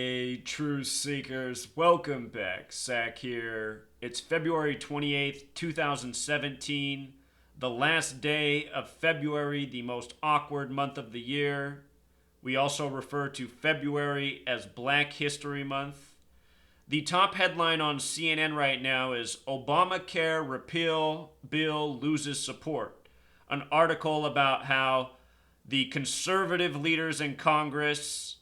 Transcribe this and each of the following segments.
Hey, truth seekers, welcome back. Zach here. It's February 28th, 2017, the last day of February, the most awkward month of the year. We also refer to February as Black History Month. The top headline on CNN right now is Obamacare repeal bill loses support. An article about how the conservative leaders in Congress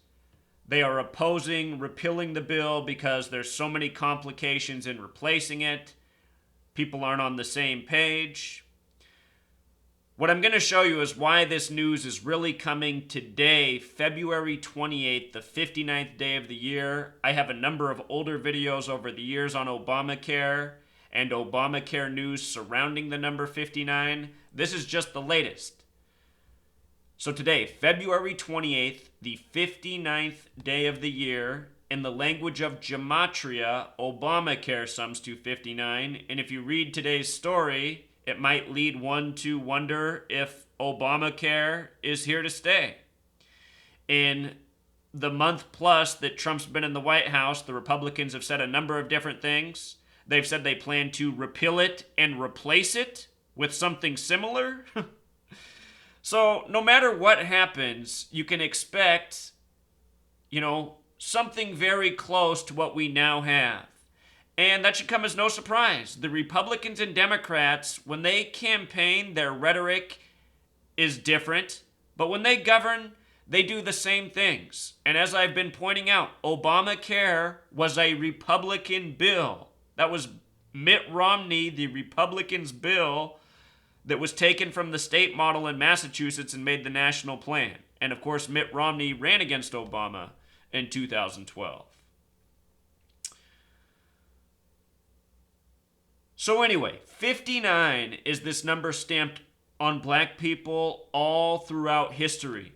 they are opposing repealing the bill because there's so many complications in replacing it. People aren't on the same page. What I'm going to show you is why this news is really coming today, February 28th, the 59th day of the year. I have a number of older videos over the years on Obamacare and Obamacare news surrounding the number 59. This is just the latest. So today, February 28th, the 59th day of the year, in the language of gematria, Obamacare sums to 59. And if you read today's story, it might lead one to wonder if Obamacare is here to stay. In the month plus that Trump's been in the White House, the Republicans have said a number of different things. They've said they plan to repeal it and replace it with something similar. So no matter what happens, you can expect, something very close to what we now have. And that should come as no surprise. The Republicans and Democrats, when they campaign, their rhetoric is different. But when they govern, they do the same things. And as I've been pointing out, Obamacare was a Republican bill. That was Mitt Romney, the Republicans' bill that was taken from the state model in Massachusetts and made the national plan. And of course, Mitt Romney ran against Obama in 2012. So anyway, 59 is this number stamped on black people all throughout history.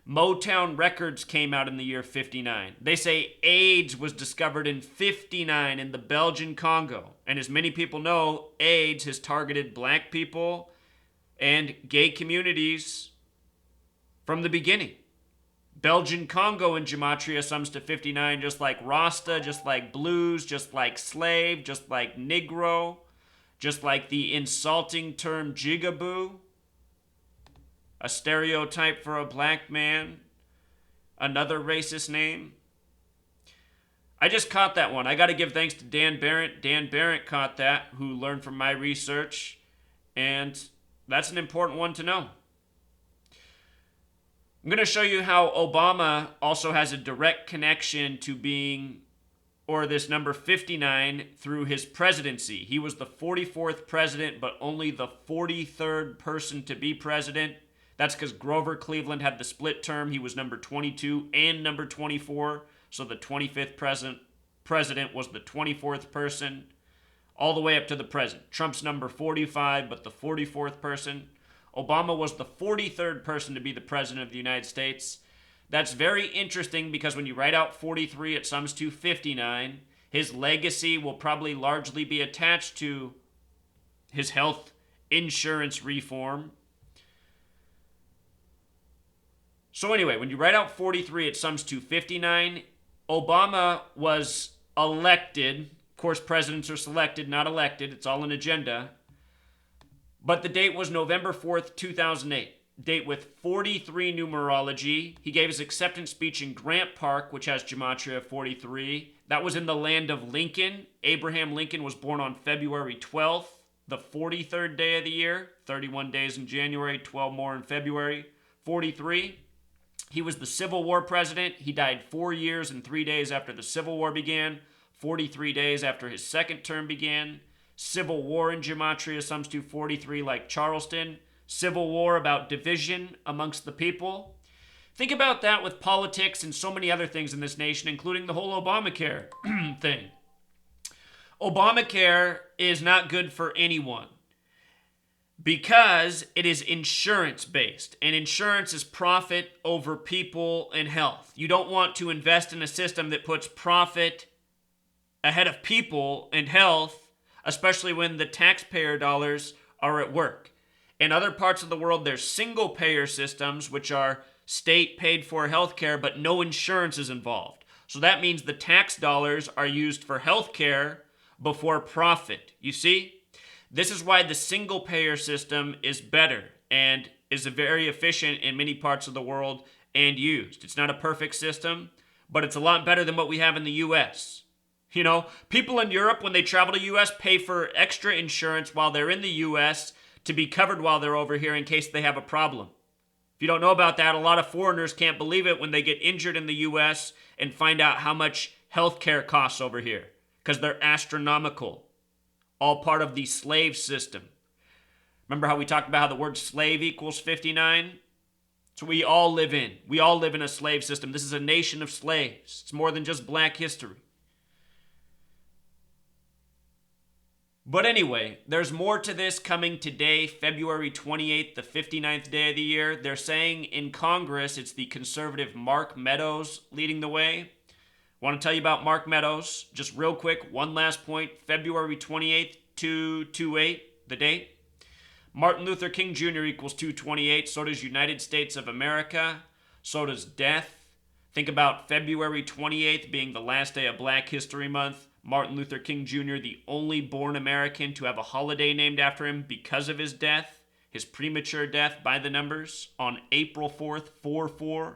Motown Records came out in the year 59. They say AIDS was discovered in 59 in the Belgian Congo. And as many people know, AIDS has targeted black people and gay communities from the beginning. Belgian Congo in gematria sums to 59, just like Rasta, just like blues, just like slave, just like Negro, just like the insulting term jigaboo, a stereotype for a black man, another racist name. I just caught that one. I got to give thanks to Dan Barrett. Dan Barrett caught that, who learned from my research, and that's an important one to know. I'm going to show you how Obama also has a direct connection to being, or this number 59, through his presidency. He was the 44th president, but only the 43rd person to be president. That's because Grover Cleveland had the split term. He was number 22 and number 24. So the 25th president was the 24th person, all the way up to the present. Trump's number 45, but the 44th person. Obama was the 43rd person to be the president of the United States. That's very interesting because when you write out 43, it sums to 59. His legacy will probably largely be attached to his health insurance reform. So anyway, when you write out 43, it sums to 59. Obama was elected. Of course, presidents are selected, not elected. It's all an agenda. But the date was November 4th, 2008. Date with 43 numerology. He gave his acceptance speech in Grant Park, which has gematria 43. That was in the land of Lincoln. Abraham Lincoln was born on February 12th, the 43rd day of the year. 31 days in January, 12 more in February. 43. He was the Civil War president. He died 4 years and 3 days after the Civil War began, 43 days after his second term began. Civil War in gematria sums to 43, like Charleston. Civil War about division amongst the people. Think about that with politics and so many other things in this nation, including the whole Obamacare thing. Obamacare is not good for anyone because it is insurance-based, and insurance is profit over people and health. You don't want to invest in a system that puts profit ahead of people and health, especially when the taxpayer dollars are at work. In other parts of the world, there's single-payer systems, which are state-paid-for healthcare, but no insurance is involved. So that means the tax dollars are used for health care before profit. You see? This is why the single payer system is better and is very efficient in many parts of the world and used. It's not a perfect system, but it's a lot better than what we have in the US. You know, people in Europe, when they travel to US, pay for extra insurance while they're in the US to be covered while they're over here in case they have a problem. If you don't know about that, a lot of foreigners can't believe it when they get injured in the US and find out how much healthcare costs over here because they're astronomical. All part of the slave system. Remember how we talked about how the word slave equals 59? So we all live in. We all live in a slave system. This is a nation of slaves. It's more than just black history. But anyway, there's more to this coming today, February 28th, the 59th day of the year. They're saying in Congress it's the conservative Mark Meadows leading the way. Want to tell you about Mark Meadows. Just real quick, one last point. February 28th, 228, the date. Martin Luther King Jr. equals 228. So does United States of America. So does death. Think about February 28th being the last day of Black History Month. Martin Luther King Jr., the only born American to have a holiday named after him because of his death, his premature death by the numbers, on April 4th, 4-4.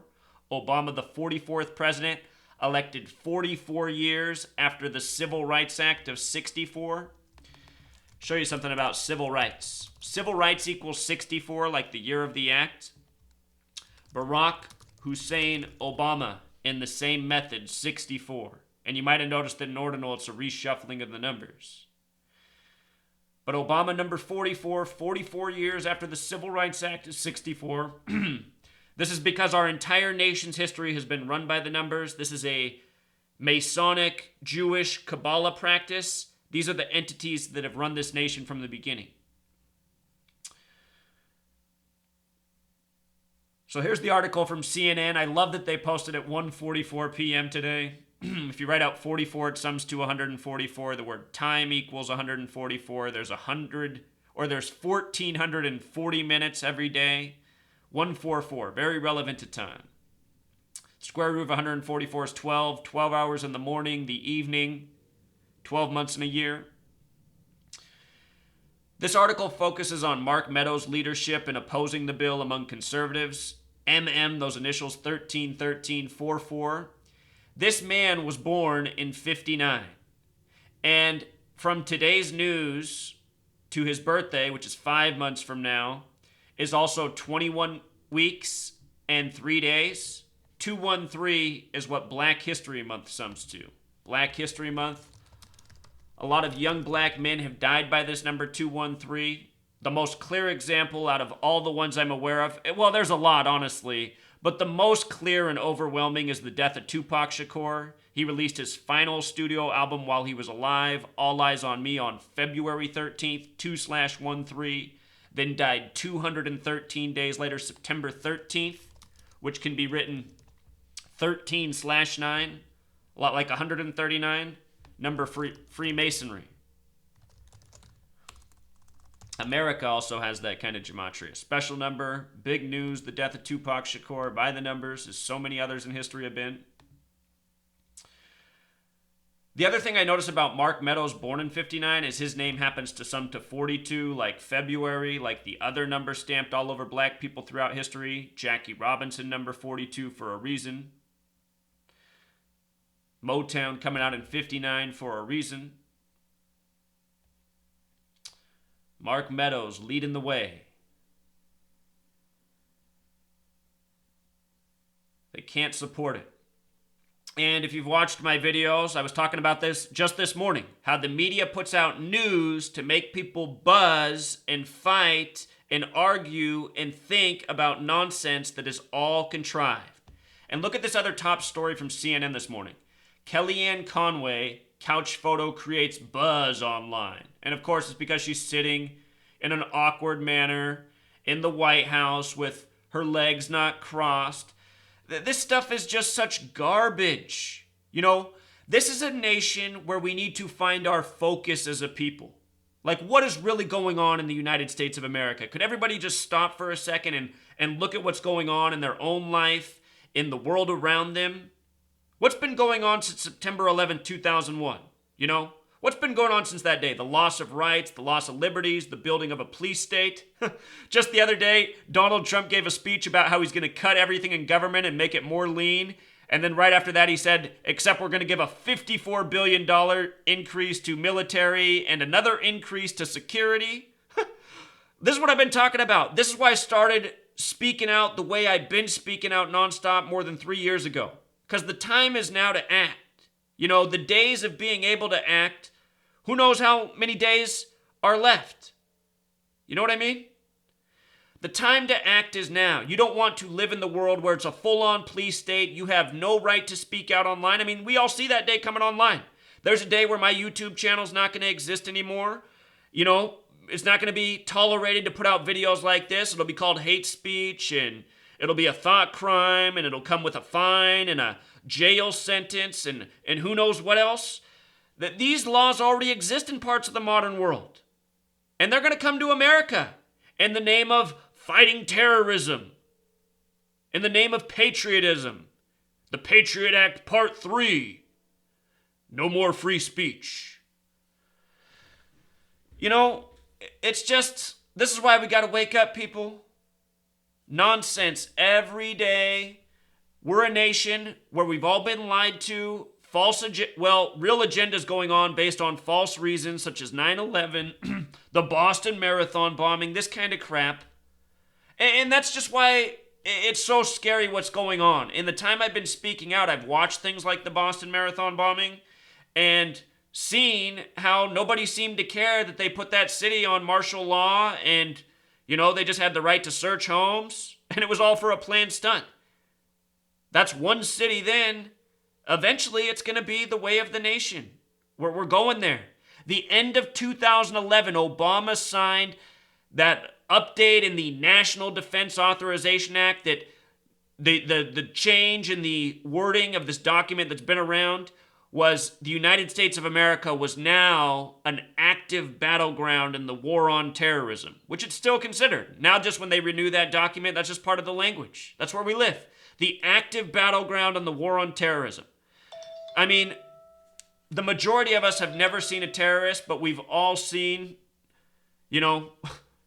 Obama, the 44th president, elected 44 years after the Civil Rights Act of 64. Show you something about civil rights. Civil rights equals 64, like the year of the act. Barack Hussein Obama, in the same method, 64. And you might have noticed that in ordinal, it's a reshuffling of the numbers. But Obama, number 44, 44 years after the Civil Rights Act is 64. This is because our entire nation's history has been run by the numbers. This is a Masonic Jewish Kabbalah practice. These are the entities that have run this nation from the beginning. So here's the article from CNN. I love that they posted at 1:44 p.m. today. If you write out 44, it sums to 144. The word time equals 144. There's 1,440 minutes every day. 144, very relevant to time. Square root of 144 is 12. 12 hours in the morning, the evening, 12 months in a year. This article focuses on Mark Meadows' leadership in opposing the bill among conservatives. those initials, 131344. This man was born in 59. And from today's news to his birthday, which is 5 months from now, is also 21 weeks and 3 days. 213 is what Black History Month sums to. Black History Month. A lot of young black men have died by this number 213. The most clear example out of all the ones I'm aware of, well, there's a lot, honestly, but the most clear and overwhelming is the death of Tupac Shakur. He released his final studio album while he was alive, All Eyes on Me, on February 13th, 2/13, then died 213 days later, September 13th, which can be written 13/9, a lot like 139, number Freemasonry. America also has that kind of gematria. Special number, big news, the death of Tupac Shakur, by the numbers, as so many others in history have been. The other thing I notice about Mark Meadows, born in 59, is his name happens to sum to 42, like February, like the other number stamped all over black people throughout history. Jackie Robinson, number 42, for a reason. Motown coming out in 59 for a reason. Mark Meadows leading the way. They can't support it. And if you've watched my videos, I was talking about this just this morning, how the media puts out news to make people buzz and fight and argue and think about nonsense that is all contrived. And look at this other top story from CNN this morning. Kellyanne Conway, couch photo creates buzz online. And of course, it's because she's sitting in an awkward manner in the White House with her legs not crossed. This stuff is just such garbage. You know, this is a nation where we need to find our focus as a people. Like, what is really going on in the United States of America? Could everybody just stop for a second and look at what's going on in their own life, in the world around them? What's been going on since September 11th, 2001? You know? What's been going on since that day? The loss of rights, the loss of liberties, the building of a police state. Just the other day, Donald Trump gave a speech about how he's going to cut everything in government and make it more lean. And then right after that, he said, except we're going to give a $54 billion increase to military and another increase to security. This is what I've been talking about. This is why I started speaking out the way I've been speaking out nonstop more than 3 years ago. Because the time is now to act. You know, the days of being able to act, who knows how many days are left? You know what I mean? The time to act is now. You don't want to live in the world where it's a full-on police state. You have no right to speak out online. I mean, we all see that day coming online. There's a day where my YouTube channel's not going to exist anymore. You know, it's not going to be tolerated to put out videos like this. It'll be called hate speech, and it'll be a thought crime, and it'll come with a fine and a jail sentence, and who knows what else. That these laws already exist in parts of the modern world. And they're going to come to America in the name of fighting terrorism, in the name of patriotism. The Patriot Act Part 3. No more free speech. You know, it's just, this is why we got to wake up, people. Nonsense every day. We're a nation where we've all been lied to. Real agendas going on based on false reasons, such as 9/11, the Boston Marathon bombing, this kind of crap. And that's just why it's so scary what's going on. In the time I've been speaking out, I've watched things like the Boston Marathon bombing and seen how nobody seemed to care that they put that city on martial law and, you know, they just had the right to search homes, and it was all for a planned stunt. That's one city then. Eventually, it's going to be the way of the nation. We're going there. The end of 2011, Obama signed that update in the National Defense Authorization Act that the change in the wording of this document that's been around was the United States of America was now an active battleground in the war on terrorism, which it's still considered. Now just when they renew that document, that's just part of the language. That's where we live. The active battleground in the war on terrorism. I mean, the majority of us have never seen a terrorist, but we've all seen, you know,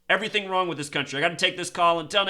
everything wrong with this country. I got to take this call. Until next